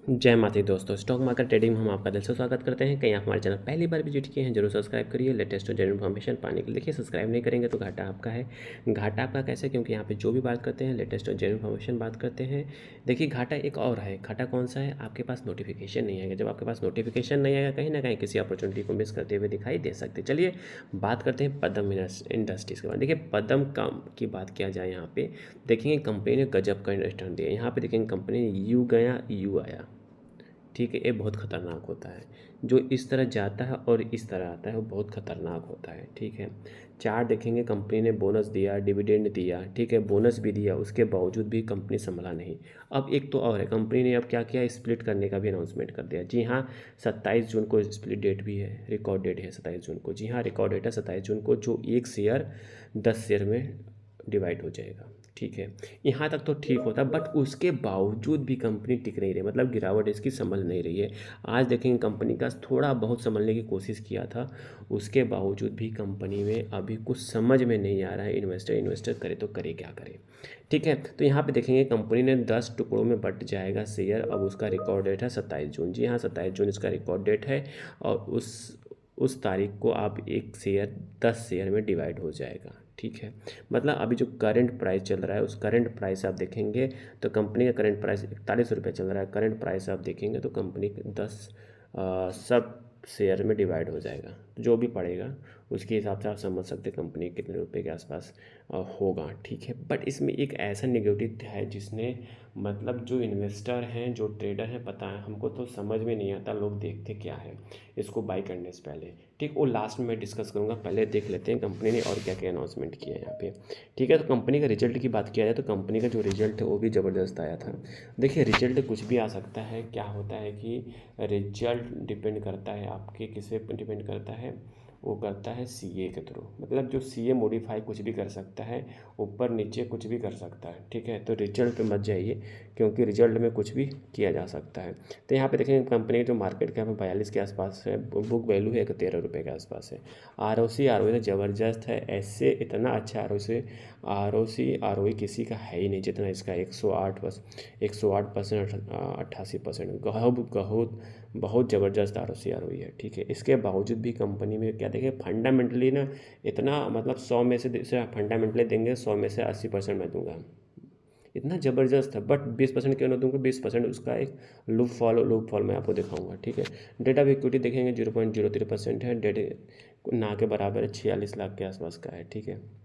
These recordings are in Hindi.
जय माता दी दोस्तों, स्टॉक मार्केट ट्रेडिंग में हम आपका दिल से स्वागत करते हैं। कहीं आप हमारे चैनल पहली बार विजिट किए हैं, जरूर सब्सक्राइब करिए। लेटेस्ट और जेन्युइन इन्फॉर्मेशन पाने के लिए देखिए, सब्सक्राइब नहीं करेंगे तो घाटा आपका है। घाटा आपका कैसे? क्योंकि यहाँ पे जो भी बात करते हैं लेटेस्ट और जेन्युइन इन्फॉर्मेशन बात करते हैं। देखिए, घाटा एक और है। घाटा कौन सा है? आपके पास नोटिफिकेशन नहीं आएगा। जब आपके पास नोटिफिकेशन नहीं आएगा, कहीं ना कहीं किसी अपॉर्चुनिटी को मिस करते हुए दिखाई दे सकते। चलिए बात करते हैं पदम इंडस्ट्रीज़ के बाद। देखिए, पदम काम की बात किया जाए यहाँ पे, देखेंगे कंपनी ने गजब का रिटर्न दिया। यहाँ पे देखेंगे कंपनी ने यू गया यू आया, ठीक है। ये बहुत ख़तरनाक होता है। जो इस तरह जाता है और इस तरह आता है वो बहुत ख़तरनाक होता है, ठीक है। चार्ट देखेंगे, कंपनी ने बोनस दिया, डिविडेंड दिया, ठीक है, बोनस भी दिया, उसके बावजूद भी कंपनी संभला नहीं। अब एक तो और है, कंपनी ने अब क्या किया, स्प्लिट करने का भी अनाउंसमेंट कर दिया। जी हाँ, 27 जून को स्प्लिट डेट भी है, रिकॉर्ड डेट है 27 जून को। जी हाँ, रिकॉर्ड डेट है 27 जून को, जो एक शेयर 10 शेयर में डिवाइड हो जाएगा, ठीक है। यहाँ तक तो ठीक होता, बट उसके बावजूद भी कंपनी टिक नहीं रही, मतलब गिरावट इसकी संभल नहीं रही है। आज देखेंगे कंपनी का थोड़ा बहुत संभलने की कोशिश किया था, उसके बावजूद भी कंपनी में अभी कुछ समझ में नहीं आ रहा है। इन्वेस्टर करे तो करे क्या करे, ठीक है। तो यहाँ पे देखेंगे कंपनी ने 10 टुकड़ों में बट जाएगा शेयर। अब उसका रिकॉर्ड डेट है 27 जून। जी हाँ, 27 जून इसका रिकॉर्ड डेट है, और उस तारीख को आप एक शेयर 10 शेयर में डिवाइड हो जाएगा, ठीक है। मतलब अभी जो करंट प्राइस चल रहा है, उस करंट प्राइस आप देखेंगे तो कंपनी का करंट प्राइस 41 रुपये चल रहा है। करंट प्राइस आप देखेंगे तो कंपनी 10 सब शेयर में डिवाइड हो जाएगा, तो जो भी पड़ेगा उसके हिसाब से आप समझ सकते हैं कंपनी कितने रुपए के आसपास होगा, ठीक है। बट इसमें एक ऐसा नेगेटिव है जिसने, मतलब जो इन्वेस्टर हैं, जो ट्रेडर हैं, पता है हमको तो समझ में नहीं आता लोग देखते क्या है इसको बाई करने से पहले, ठीक। वो लास्ट में मैं डिस्कस करूँगा, पहले देख लेते हैं कंपनी ने और क्या क्या अनाउंसमेंट किया है यहाँ पे, ठीक है। तो कंपनी का रिजल्ट की बात किया जाए तो कंपनी का जो रिजल्ट है वो भी ज़बरदस्त आया था। देखिए, रिजल्ट कुछ भी आ सकता है। क्या होता है कि रिजल्ट डिपेंड करता है आपके किस पे डिपेंड करता है, वो करता है सीए के थ्रू। मतलब जो सीए मॉडिफाई कुछ भी कर सकता है, ऊपर नीचे कुछ भी कर सकता है, ठीक है। तो रिजल्ट पे मत जाइए, क्योंकि रिजल्ट में कुछ भी किया जा सकता है। तो यहाँ पे देखेंगे कंपनी की जो मार्केट कैप है 42 के आसपास है, बुक वैल्यू है 13 रुपये के आसपास है। आर ओ ज़बरदस्त है, ऐसे इतना अच्छा आर ओ किसी का है ही नहीं जितना इसका। 108%, 88%, बहुत ज़बरदस्त आर ओ है, ठीक है। इसके बावजूद भी कंपनी में क्या देखें, फंडामेंटली ना इतना, मतलब 100 में से फंडामेंटली देंगे, 100 में से 80% मैं दूंगा, इतना ज़बरदस्त है। बट 20% क्यों ना दूंगा, 20% उसका एक लूप फॉल मैं आपको दिखाऊंगा, ठीक है। डेट ऑफ इक्विटी देखेंगे 0.03% है, डेट ना के बराबर है, 46 लाख के आसपास का है, ठीक है।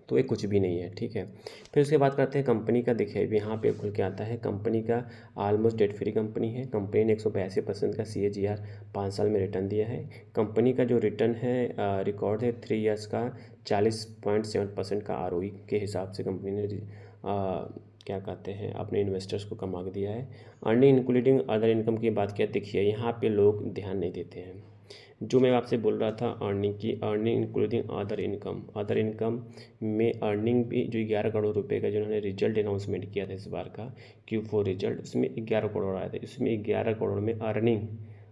तो ये कुछ भी नहीं है, ठीक है। फिर उसके बात करते हैं कंपनी का। देखिए अभी यहाँ पे खुल के आता है कंपनी का, ऑलमोस्ट डेट फ्री कंपनी है। कंपनी ने 182% का CAGR 5 साल में रिटर्न दिया है। कंपनी का जो रिटर्न है, रिकॉर्ड है 3 ईयर्स का, 40.7% का ROE के हिसाब से कंपनी ने क्या कहते हैं अपने इन्वेस्टर्स को कमा के दिया है। अर्निंग इंक्लूडिंग अदर इनकम की बात किया, देखिए यहाँ पे लोग ध्यान नहीं देते हैं। जो मैं आपसे बोल रहा था अर्निंग की, अर्निंग इंक्लूडिंग अदर इनकम में अर्निंग भी जो 11 करोड़ रुपए का जिन्होंने रिजल्ट अनाउंसमेंट किया था इस बार का Q4 रिजल्ट, उसमें 11 करोड़ आया था। इसमें 11 करोड़ में अर्निंग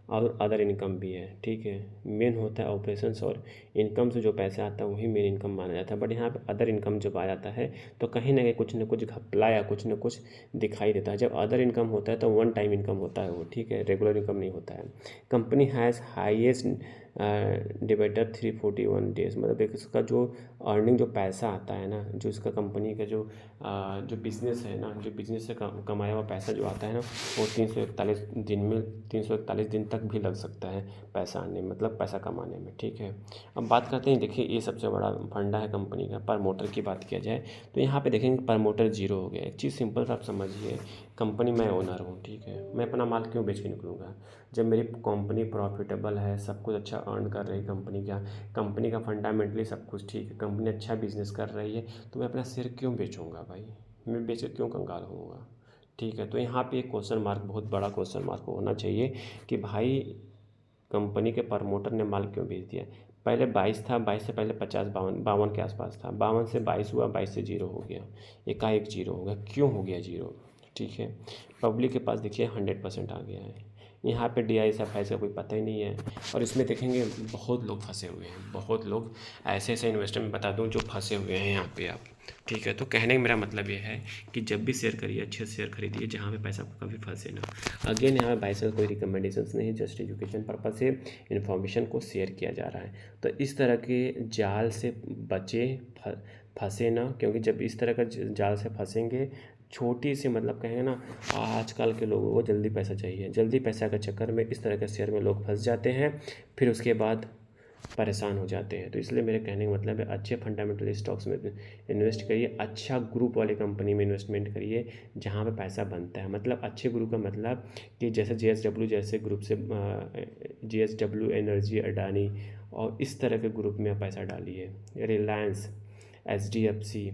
और अदर इनकम भी है, ठीक है। मेन होता है ऑपरेशंस और इनकम से जो पैसा आता है वही मेन इनकम माना जाता है। बट यहाँ पे अदर इनकम जब आ जाता है तो कहीं ना कहीं कुछ ना कुछ घपला या कुछ ना कुछ दिखाई देता है। जब अदर इनकम होता है तो वन टाइम इनकम होता है वो, ठीक है, रेगुलर इनकम नहीं होता है। Company has highest divider 341 days, मतलब एक इसका जो अर्निंग, जो पैसा आता है ना, जो इसका कंपनी का जो बिज़नेस है ना, जो बिज़नेस से कमाया हुआ पैसा जो आता है ना, वो 341 दिन तक भी लग सकता है पैसा आने में, मतलब पैसा कमाने में, ठीक है। अब बात करते हैं, देखिए ये सबसे बड़ा फंडा है कंपनी का। प्रमोटर की बात किया जाए तो यहाँ पे देखेंगे प्रमोटर जीरो हो गया। एक चीज़ सिंपल सा आप समझिए, कंपनी मैं ओनर हूँ, ठीक है। मैं अपना माल क्यों बेच के निकलूँगा जब मेरी कंपनी प्रॉफिटेबल है, सब कुछ अच्छा अर्न कर रही है कंपनी का फंडामेंटली सब कुछ ठीक है, कंपनी अच्छा बिजनेस कर रही है, तो मैं अपना शेयर क्यों बेचूंगा भाई, मैं बेच के क्यों कंगाल होऊंगा, ठीक है। तो यहाँ पे एक क्वेश्चन मार्क, बहुत बड़ा क्वेश्चन मार्क होना चाहिए कि भाई कंपनी के प्रमोटर ने माल क्यों बेच दिया। पहले 22 था, 22 से पहले 50, 52 के आसपास था, 52 से 22 हुआ, 22 से जीरो हो गया, एकाएक जीरो हो गया। क्यों हो गया जीरो, ठीक है। पब्लिक के पास देखिए 100% आ गया है। यहाँ पे DISF का कोई पता ही नहीं है। और इसमें देखेंगे बहुत लोग फंसे हुए हैं, बहुत लोग ऐसे ऐसे इन्वेस्टर में बता दूँ जो फंसे हुए हैं यहाँ पे आप। ठीक है, तो कहने का मेरा मतलब ये है कि जब भी शेयर करिए अच्छे से शेयर खरीदिए जहाँ पे पैसा आपका कभी फंसे ना। अगेन यहाँ पे बाय सेल कोई रिकमेंडेशंस नहीं है, जस्ट एजुकेशन पर्पज से इन्फॉर्मेशन को शेयर किया जा रहा है। तो इस तरह के जाल से बचे, फंसे ना, क्योंकि जब इस तरह का जाल से फंसेंगे, छोटी सी मतलब कहेंगे ना, आजकल के लोगों को जल्दी पैसा चाहिए, जल्दी पैसा के चक्कर में इस तरह के शेयर में लोग फंस जाते हैं, फिर उसके बाद परेशान हो जाते हैं। तो इसलिए मेरे कहने का मतलब है अच्छे फंडामेंटल स्टॉक्स में इन्वेस्ट करिए, अच्छा ग्रुप वाले कंपनी में इन्वेस्टमेंट करिए जहाँ पे पैसा बनता है। मतलब अच्छे ग्रुप का मतलब कि जैसे JSW जैसे ग्रुप से, JSW एनर्जी, अडानी और इस तरह के ग्रुप में आप पैसा डालिए। रिलायंस, HDFC,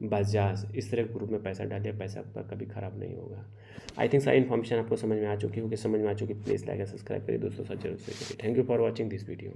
बजाज, इस तरह के ग्रुप में पैसा डालिए, पैसा आपका कभी ख़राब नहीं होगा। आई थिंक सारी इन्फॉर्मेशन आपको समझ में आ चुकी होगी। समझ में आ चुकी, प्लीज़ लाइक एंड सब्सक्राइब करिए, दोस्तों साथ जरूर शेयर करिए। Thank you for watching this video.